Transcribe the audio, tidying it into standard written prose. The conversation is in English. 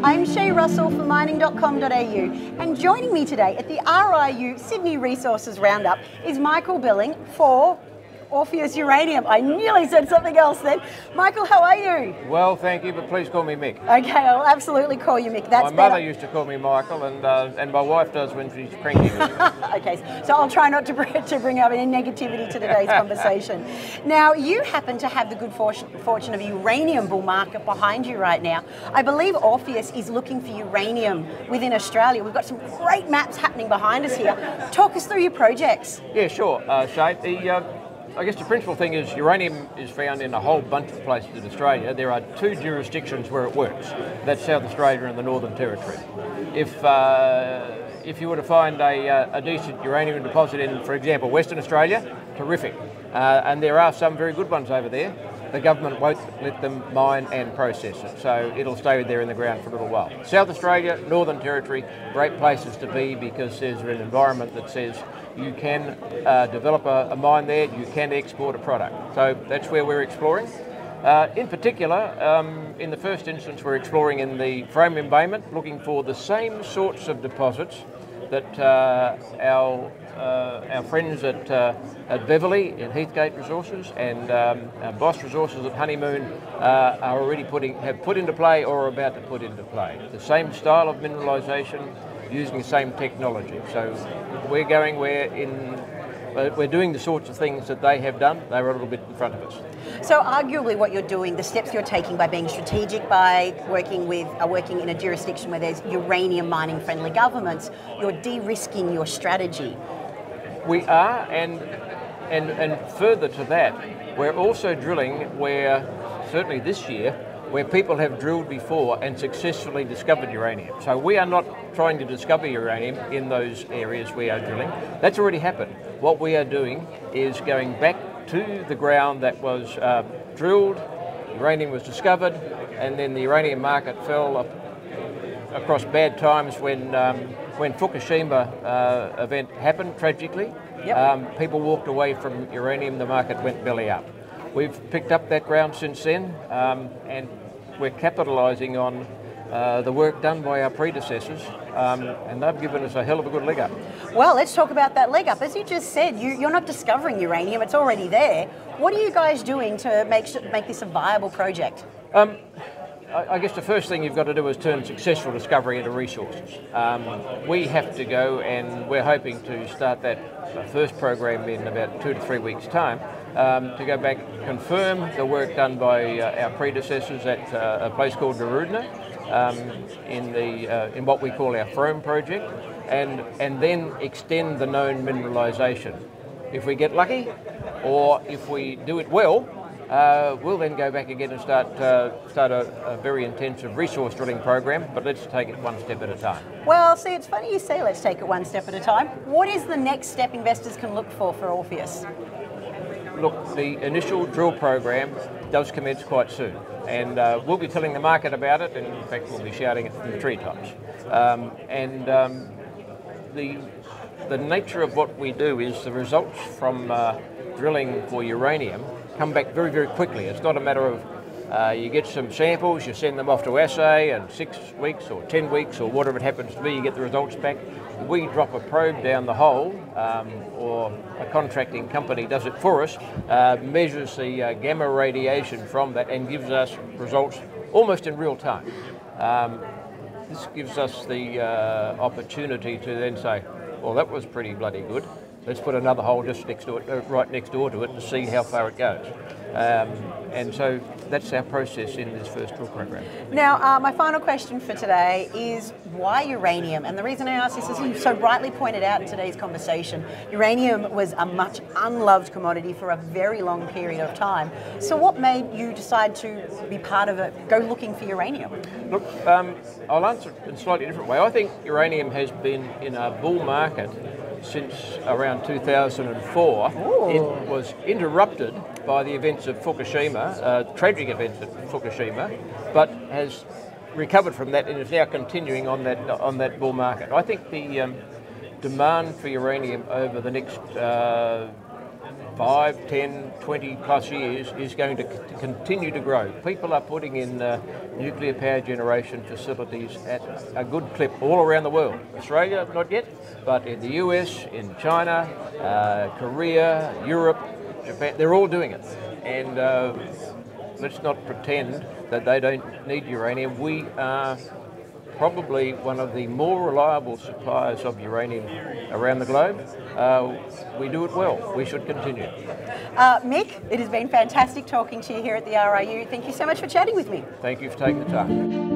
I'm Shay Russell for mining.com.au, and joining me today at the RIU Sydney Resources Round-up is Michael Billing for Orpheus Uranium. I nearly said something else then. Michael, how are you? Well, thank you, but please call me Mick. Okay, I'll absolutely call you Mick. That's my mother used to call me Michael, and my wife does when she's cranky with me. Okay, so I'll try not to bring up any negativity to today's conversation. Now, you happen to have the good fortune of a uranium bull market behind you right now. I believe Orpheus is looking for uranium within Australia. We've got some great maps happening behind us here. Talk us through your projects. Yeah, sure, Shay. I guess the principal thing is uranium is found in a whole bunch of places in Australia. There are two jurisdictions where it works. That's South Australia and the Northern Territory. If you were to find a decent uranium deposit in, for example, Western Australia, terrific. And there are some very good ones over there. The government won't let them mine and process it, so it'll stay there in the ground for a little while. South Australia, Northern Territory, great places to be because there's an environment that says you can develop a mine there, you can export a product. So that's where we're exploring. In particular, in the first instance, we're exploring in the Frome embayment, looking for the same sorts of deposits that our friends at Beverley in Heathgate Resources and Boss Resources at Honeymoon are already have put into play or are about to put into play. The same style of mineralisation using the same technology. So we're doing the sorts of things that they have done. They were a little bit in front of us. So arguably what you're doing, the steps you're taking by being strategic, by working in a jurisdiction where there's uranium mining friendly governments, you're de-risking your strategy. We are, and further to that, we're also drilling where, certainly this year, where people have drilled before and successfully discovered uranium. So we are not trying to discover uranium in those areas we are drilling. That's already happened. What we are doing is going back to the ground that was drilled, uranium was discovered, and then the uranium market fell across bad times when Fukushima event happened, tragically. Yep. People walked away from uranium, the market went belly up. We've picked up that ground since then, and we're capitalising on the work done by our predecessors, and they've given us a hell of a good leg up. Well, let's talk about that leg up. As you just said, you're not discovering uranium, it's already there. What are you guys doing to make this a viable project? I guess the first thing you've got to do is turn successful discovery into resources. We have to go, and we're hoping to start that first program in about 2 to 3 weeks' time, to go back, confirm the work done by our predecessors at a place called Narudna, in what we call our Frome project, and then extend the known mineralisation. If we get lucky, or if we do it well, we'll then go back again and start a very intensive resource drilling program, but let's take it one step at a time. Well, see, it's funny you say let's take it one step at a time. What is the next step investors can look for Orpheus? Look, the initial drill program does commence quite soon, and we'll be telling the market about it, and in fact we'll be shouting it from the treetops. The nature of what we do is the results from drilling for uranium come back very, very quickly. It's not a matter of you get some samples, you send them off to assay, and 6 weeks or 10 weeks or whatever it happens to be, you get the results back. We drop a probe down the hole, or a contracting company does it for us, measures the gamma radiation from that and gives us results almost in real time. This gives us the opportunity to then say, well, that was pretty bloody good. Let's put another hole just next to it, right next door to it, to see how far it goes. And so that's our process in this first drill program. Now, my final question for today is why uranium? And the reason I ask this is you so rightly pointed out in today's conversation, uranium was a much unloved commodity for a very long period of time. So what made you decide to be part of it, go looking for uranium? Look, I'll answer it in a slightly different way. I think uranium has been in a bull market since around 2004. Ooh. It was interrupted by the events of Fukushima, tragic events at Fukushima, but has recovered from that and is now continuing on that bull market. I think the demand for uranium over the next 5 5, 10, 20 plus years is going to continue to grow. People are putting in nuclear power generation facilities at a good clip all around the world. Australia, not yet, but in the US, in China, Korea, Europe, Japan, they're all doing it. And let's not pretend that they don't need uranium. We are probably one of the more reliable suppliers of uranium around the globe. We do it well. We should continue. Mick, it has been fantastic talking to you here at the RIU. Thank you so much for chatting with me. Thank you for taking the time.